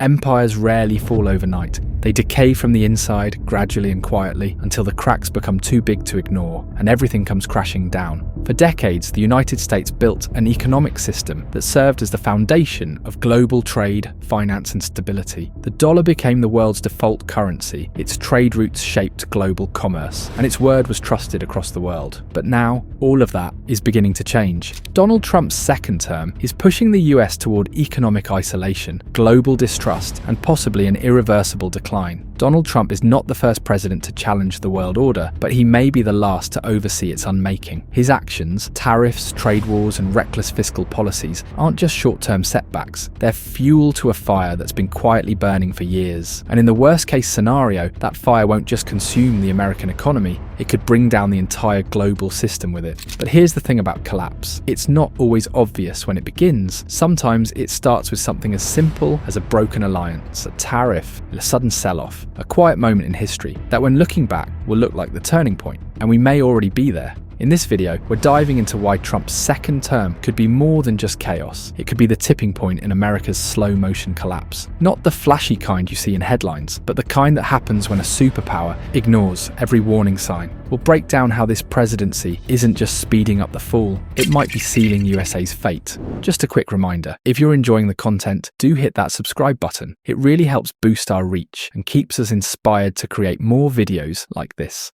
Empires rarely fall overnight. They decay from the inside, gradually and quietly, until the cracks become too big to ignore, and everything comes crashing down. For decades, the United States built an economic system that served as the foundation of global trade, finance, and stability. The dollar became the world's default currency, its trade routes shaped global commerce, and its word was trusted across the world. But now, all of that is beginning to change. Donald Trump's second term is pushing the US toward economic isolation, global distrust, and possibly an irreversible decline. Donald Trump is not the first president to challenge the world order, but he may be the last to oversee its unmaking. His actions, tariffs, trade wars, and reckless fiscal policies aren't just short-term setbacks. They're fuel to a fire that's been quietly burning for years. And in the worst-case scenario, that fire won't just consume the American economy, it could bring down the entire global system with it. But here's the thing about collapse. It's not always obvious when it begins. Sometimes it starts with something as simple as a broken alliance, a tariff, a sudden sell-off, a quiet moment in history that when looking back will look like the turning point, and we may already be there. In this video, we're diving into why Trump's second term could be more than just chaos. It could be the tipping point in America's slow-motion collapse. Not the flashy kind you see in headlines, but the kind that happens when a superpower ignores every warning sign. We'll break down how this presidency isn't just speeding up the fall, it might be sealing USA's fate. Just a quick reminder, if you're enjoying the content, do hit that subscribe button. It really helps boost our reach and keeps us inspired to create more videos like this.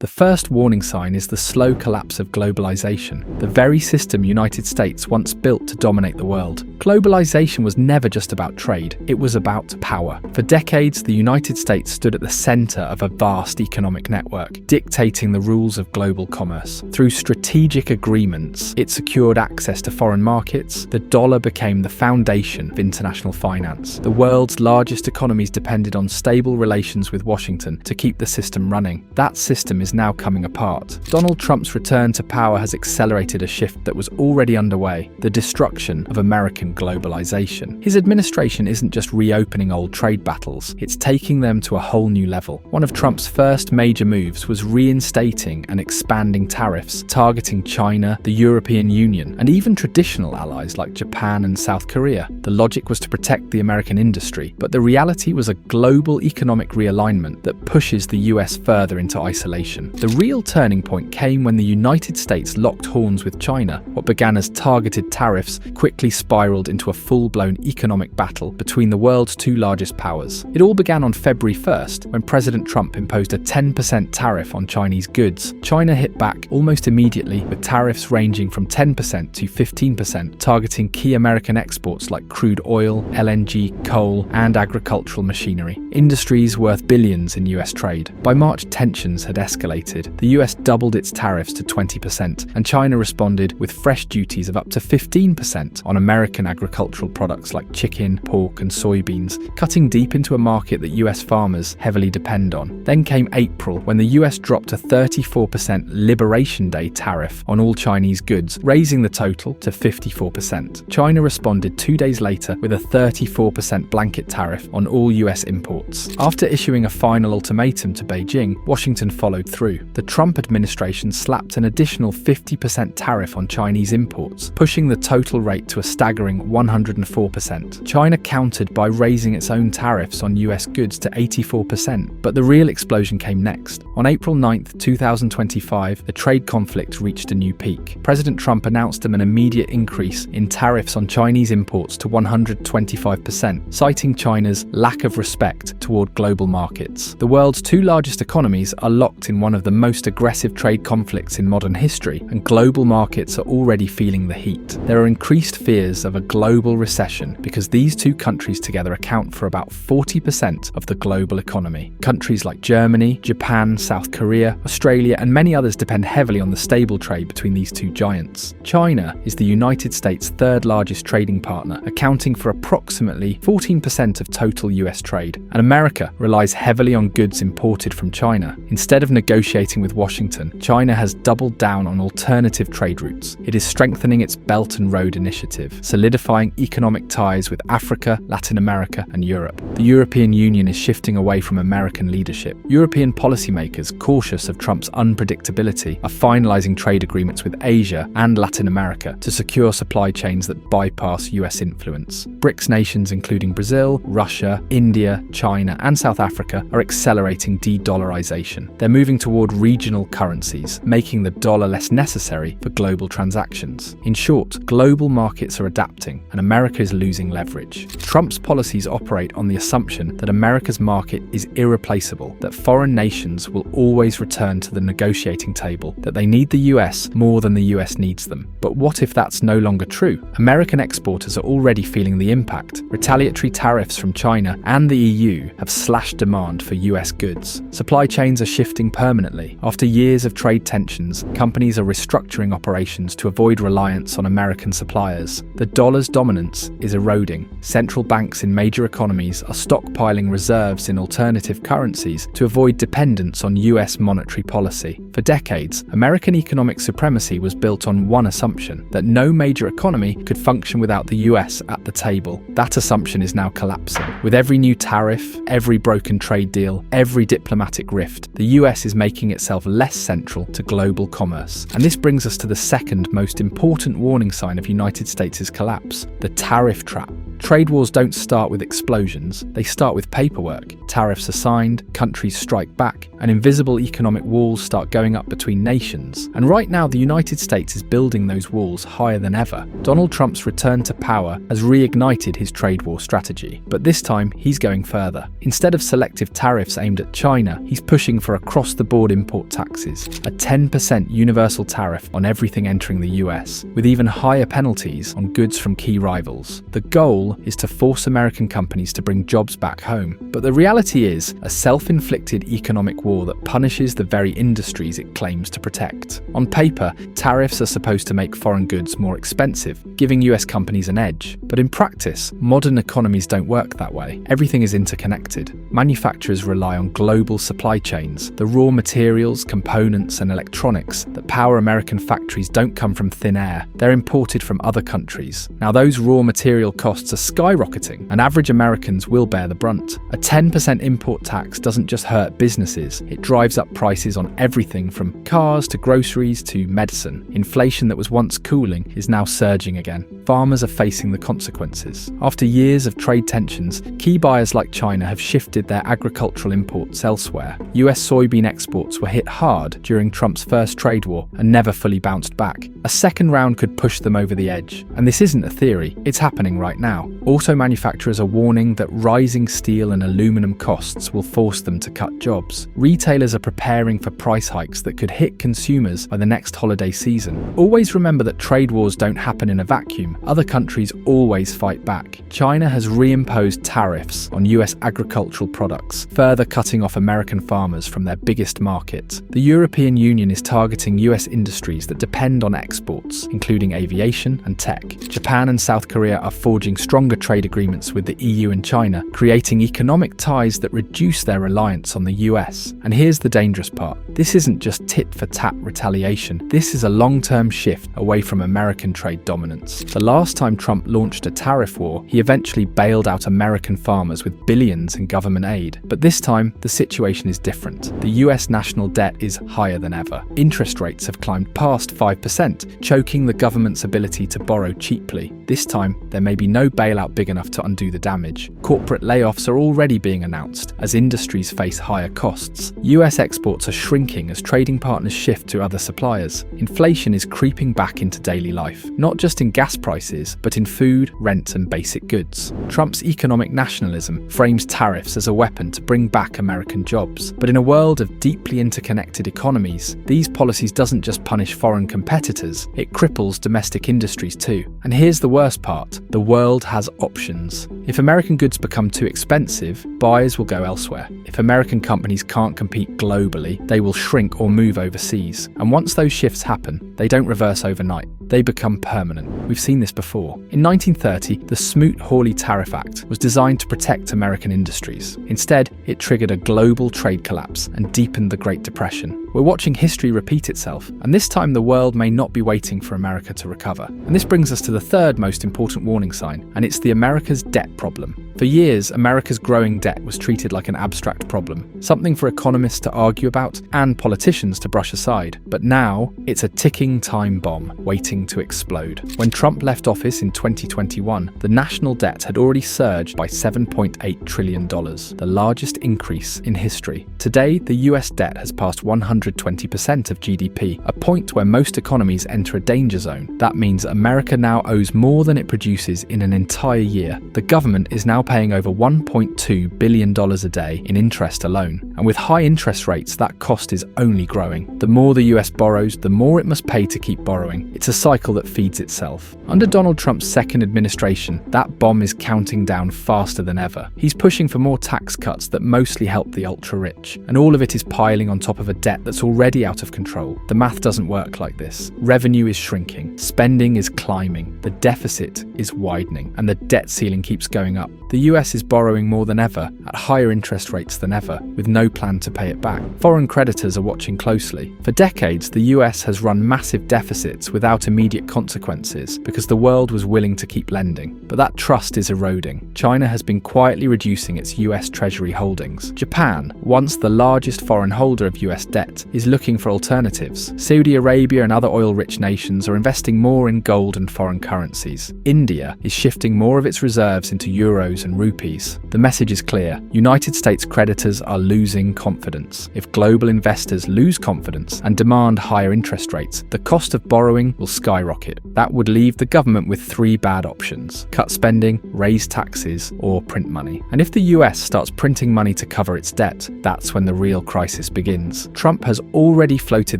The first warning sign is the slow collapse of globalization, the very system United States once built to dominate the world. Globalization was never just about trade, it was about power. For decades, the United States stood at the center of a vast economic network, dictating the rules of global commerce. Through strategic agreements, it secured access to foreign markets. The dollar became the foundation of international finance. The world's largest economies depended on stable relations with Washington to keep the system running. That system is now coming apart. Donald Trump's return to power has accelerated a shift that was already underway, the destruction of American globalization. His administration isn't just reopening old trade battles, it's taking them to a whole new level. One of Trump's first major moves was reinstating and expanding tariffs, targeting China, the European Union, and even traditional allies like Japan and South Korea. The logic was to protect the American industry, but the reality was a global economic realignment that pushes the US further into isolation. The real turning point came when the United States locked horns with China. What began as targeted tariffs quickly spiraled into a full-blown economic battle between the world's two largest powers. It all began on February 1st, when President Trump imposed a 10% tariff on Chinese goods. China hit back almost immediately, with tariffs ranging from 10% to 15%, targeting key American exports like crude oil, LNG, coal, and agricultural machinery, industries worth billions in US trade. By March, tensions had escalated. The US doubled its tariffs to 20%, and China responded with fresh duties of up to 15% on American agricultural products like chicken, pork, and soybeans, cutting deep into a market that US farmers heavily depend on. Then came April, when the US dropped a 34% Liberation Day tariff on all Chinese goods, raising the total to 54%. China responded 2 days later with a 34% blanket tariff on all US imports. After issuing a final ultimatum to Beijing, Washington followed through. The Trump administration slapped an additional 50% tariff on Chinese imports, pushing the total rate to a staggering 104%. China countered by raising its own tariffs on US goods to 84%, but the real explosion came next. On April 9, 2025, the trade conflict reached a new peak. President Trump announced an immediate increase in tariffs on Chinese imports to 125%, citing China's lack of respect toward global markets. The world's two largest economies are locked in one of the most aggressive trade conflicts in modern history, and global markets are already feeling the heat. There are increased fears of a global recession because these two countries together account for about 40% of the global economy. Countries like Germany, Japan, South Korea, Australia, and many others depend heavily on the stable trade between these two giants. China is the United States' third largest trading partner, accounting for approximately 14% of total US trade, and America relies heavily on goods imported from China. Instead of negotiating with Washington, China has doubled down on alternative trade routes. It is strengthening its Belt and Road Initiative, solidifying economic ties with Africa, Latin America, and Europe. The European Union is shifting away from American leadership. European policymakers, cautious of Trump's unpredictability, are finalizing trade agreements with Asia and Latin America to secure supply chains that bypass US influence. BRICS nations including Brazil, Russia, India, China, and South Africa are accelerating de-dollarization. They're moving toward regional currencies, making the dollar less necessary for global transactions. In short, global markets are adapting, and America is losing leverage. Trump's policies operate on the assumption that America's market is irreplaceable, that foreign nations will always return to the negotiating table, that they need the US more than the US needs them. But what if that's no longer true? American exporters are already feeling the impact. Retaliatory tariffs from China and the EU have slashed demand for US goods. Supply chains are shifting permanently. After years of trade tensions, companies are restructuring operations to avoid reliance on American suppliers. The dollar's dominance is eroding. Central banks in major economies are stockpiling reserves in alternative currencies to avoid dependence on US monetary policy. For decades, American economic supremacy was built on one assumption, that no major economy could function without the US at the table. That assumption is now collapsing. With every new tariff, every broken trade deal, every diplomatic rift, the US is making itself less central to global commerce. And this brings us to the second most important warning sign of United States' collapse, the tariff trap. Trade wars don't start with explosions, they start with paperwork. Tariffs are signed, countries strike back, and invisible economic walls start going up between nations. And right now, the United States is building those walls higher than ever. Donald Trump's return to power has reignited his trade war strategy, but this time he's going further. Instead of selective tariffs aimed at China, he's pushing for across-the-board import taxes, a 10% universal tariff on everything entering the US, with even higher penalties on goods from key rivals. The goal is to force American companies to bring jobs back home. But the reality is a self-inflicted economic war that punishes the very industries it claims to protect. On paper, tariffs are supposed to make foreign goods more expensive, giving US companies an edge. But in practice, modern economies don't work that way. Everything is interconnected. Manufacturers rely on global supply chains. The raw materials, components, and electronics that power American factories don't come from thin air. They're imported from other countries. Now, those raw material costs are skyrocketing, and average Americans will bear the brunt. A 10% import tax doesn't just hurt businesses, it drives up prices on everything from cars to groceries to medicine. Inflation that was once cooling is now surging again. Farmers are facing the consequences. After years of trade tensions, key buyers like China have shifted their agricultural imports elsewhere. US soybean exports were hit hard during Trump's first trade war and never fully bounced back. A second round could push them over the edge. And this isn't a theory, it's happening right now. Auto manufacturers are warning that rising steel and aluminum costs will force them to cut jobs. Retailers are preparing for price hikes that could hit consumers by the next holiday season. Always remember that trade wars don't happen in a vacuum. Other countries always fight back. China has reimposed tariffs on US agricultural products, further cutting off American farmers from their biggest market. The European Union is targeting US industries that depend on exports, including aviation and tech. Japan and South Korea are forging stronger trade agreements with the EU and China, creating economic ties that reduce their reliance on the US. And here's the dangerous part. This isn't just tit-for-tat retaliation. This is a long-term shift away from American trade dominance. The last time Trump launched a tariff war, he eventually bailed out American farmers with billions in government aid. But this time, the situation is different. The US national debt is higher than ever. Interest rates have climbed past 5%, choking the government's ability to borrow cheaply. This time, there may be no bailout big enough to undo the damage. Corporate layoffs are already being announced as industries face higher costs. US exports are shrinking as trading partners shift to other suppliers. Inflation is creeping back into daily life, not just in gas prices, but in food, rent, and basic goods. Trump's economic nationalism frames tariffs as a weapon to bring back American jobs. But in a world of deeply interconnected economies, these policies doesn't just punish foreign competitors, it cripples domestic industries too. And here's the worst part, the world has options. If American goods become too expensive, buyers will go elsewhere. If American companies can't compete globally, they will shrink or move overseas. And once those shifts happen, they don't reverse overnight. They become permanent. We've seen this before. In 1930, the Smoot-Hawley Tariff Act was designed to protect American industries. Instead, it triggered a global trade collapse and deepened the Great Depression. We're watching history repeat itself, and this time the world may not be waiting for America to recover. And this brings us to the third most important warning sign, and it's the America's debt problem. For years, America's growing debt was treated like an abstract problem, something for economists to argue about and politicians to brush aside. But now, it's a ticking time bomb waiting to explode. When Trump left office in 2021, the national debt had already surged by $7.8 trillion, the largest increase in history. Today, the US debt has passed 120% of GDP, a point where most economies enter a danger zone. That means America now owes more than it produces in an entire year. The government is now paying over $1.2 billion a day in interest alone. And with high interest rates, that cost is only growing. The more the US borrows, the more it must pay to keep borrowing. It's a cycle that feeds itself. Under Donald Trump's second administration, that bomb is counting down faster than ever. He's pushing for more tax cuts that mostly help the ultra-rich. And all of it is piling on top of a debt that's already out of control. The math doesn't work like this. Revenue is shrinking. Spending is climbing. The deficit is widening. And the debt ceiling keeps going up. The US is borrowing more than ever, at higher interest rates than ever, with no plan to pay it back. Foreign creditors are watching closely. For decades, the US has run massive deficits without immediate consequences because the world was willing to keep lending. But that trust is eroding. China has been quietly reducing its US Treasury holdings. Japan, once the largest foreign holder of US debt, is looking for alternatives. Saudi Arabia and other oil-rich nations are investing more in gold and foreign currencies. India is shifting more of its reserves into euros and rupees. The message is clear. United States creditors are losing confidence. If global investors lose confidence and demand higher interest rates, the cost of borrowing will skyrocket. That would leave the government with three bad options: cut spending, raise taxes, or print money. And if the US starts printing money to cover its debt, that's when the real crisis begins. Trump has already floated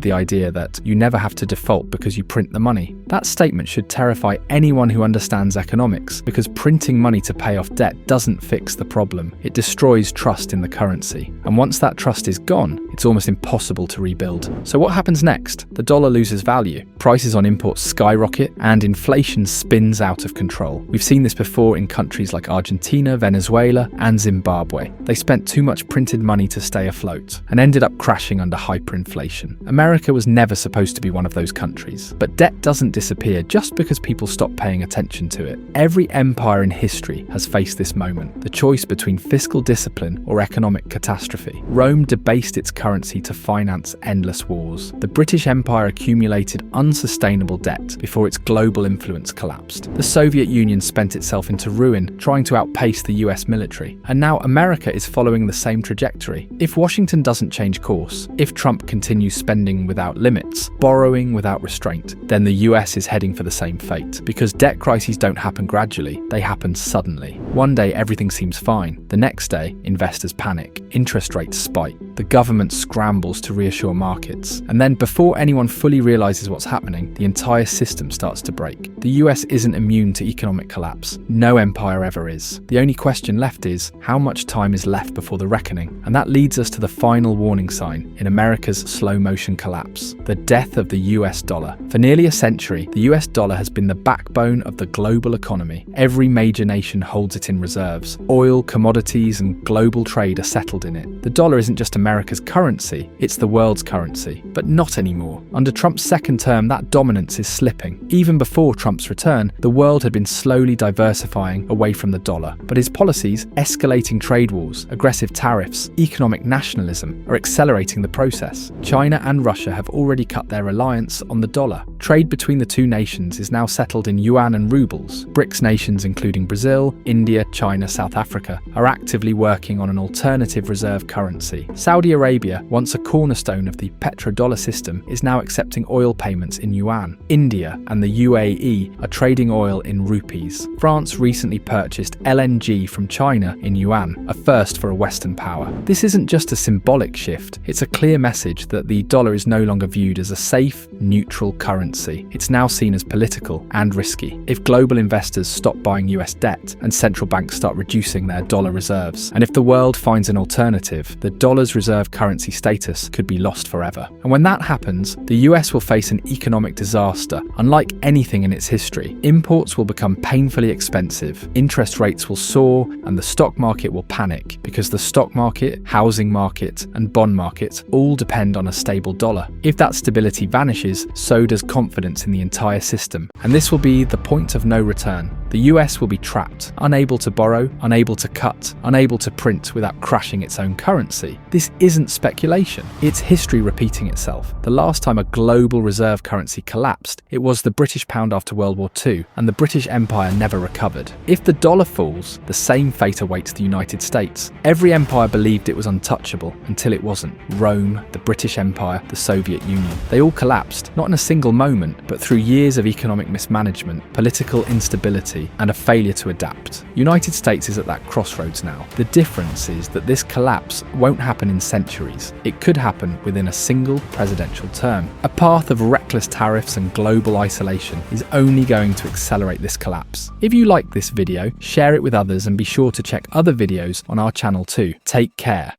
the idea that you never have to default because you print the money. That statement should terrify anyone who understands economics, because printing money to pay off debt doesn't fix the problem. It destroys trust in the currency. And once that trust is gone, it's almost impossible to rebuild. So what happens next? The dollar loses value, prices on imports skyrocket, and inflation spins out of control. We've seen this before in countries like Argentina, Venezuela, and Zimbabwe. They spent too much printed money to stay afloat and ended up crashing under hyperinflation. America was never supposed to be one of those countries. But debt doesn't disappear just because people stop paying attention to it. Every empire in history has faced this moment, the choice between fiscal discipline or economic catastrophe. Rome debased its currency to finance endless wars. The British Empire accumulated unsustainable debt before its global influence collapsed. The Soviet Union spent itself into ruin, trying to outpace the US military. And now America is following the same trajectory. If Washington doesn't change course, if Trump continues spending without limits, borrowing without restraint, then the US is heading for the same fate. Because debt crises don't happen gradually, they happen suddenly. One day everything seems fine. The next day, investors panic. Interest rates spike. The government scrambles to reassure markets. And then before anyone fully realizes what's happening, the entire system starts to break. The US isn't immune to economic collapse. No empire ever is. The only question left is, how much time is left before the reckoning? And that leads us to the final warning sign in America's slow-motion collapse: the death of the US dollar. For nearly a century, the US dollar has been the backbone of the global economy. Every major nation holds it in reserves. Oil, commodities, and global trade are settled in it. The dollar isn't just America's currency, it's the world's currency. But not anymore. Under Trump's second term, that dominance is slipping. Even before Trump's return, the world had been slowly diversifying away from the dollar. But his policies, escalating trade wars, aggressive tariffs, economic nationalism, are accelerating the process. China and Russia have already cut their reliance on the dollar. Trade between the two nations is now settled in yuan and rubles. BRICS nations, including Brazil, India, China, South Africa, are actively working on an alternative reserve currency. Saudi Arabia, once a cornerstone of the petrodollar system, is now accepting oil payments in yuan. India and the UAE are trading oil in rupees. France recently purchased LNG from China in yuan, a first for a Western power. This isn't just a symbolic shift, it's a clear message that the dollar is no longer viewed as a safe, neutral currency. currency, it's now seen as political and risky. If global investors stop buying US debt and central banks start reducing their dollar reserves, and if the world finds an alternative, the dollar's reserve currency status could be lost forever. And when that happens, the US will face an economic disaster unlike anything in its history. Imports will become painfully expensive, interest rates will soar, and the stock market will panic because the stock market, housing market, and bond market all depend on a stable dollar. If that stability vanishes, so does confidence in the entire system, and this will be the point of no return. The US will be trapped, unable to borrow, unable to cut, unable to print without crashing its own currency. This isn't speculation, it's history repeating itself. The last time a global reserve currency collapsed, it was the British pound after World War II, and the British Empire never recovered. If the dollar falls, the same fate awaits the United States. Every empire believed it was untouchable until it wasn't. Rome, the British Empire, the Soviet Union. They all collapsed, not in a single moment, but through years of economic mismanagement, political instability, and a failure to adapt. United States is at that crossroads now. The difference is that this collapse won't happen in centuries. It could happen within a single presidential term. A path of reckless tariffs and global isolation is only going to accelerate this collapse. If you like this video, share it with others and be sure to check other videos on our channel too. Take care.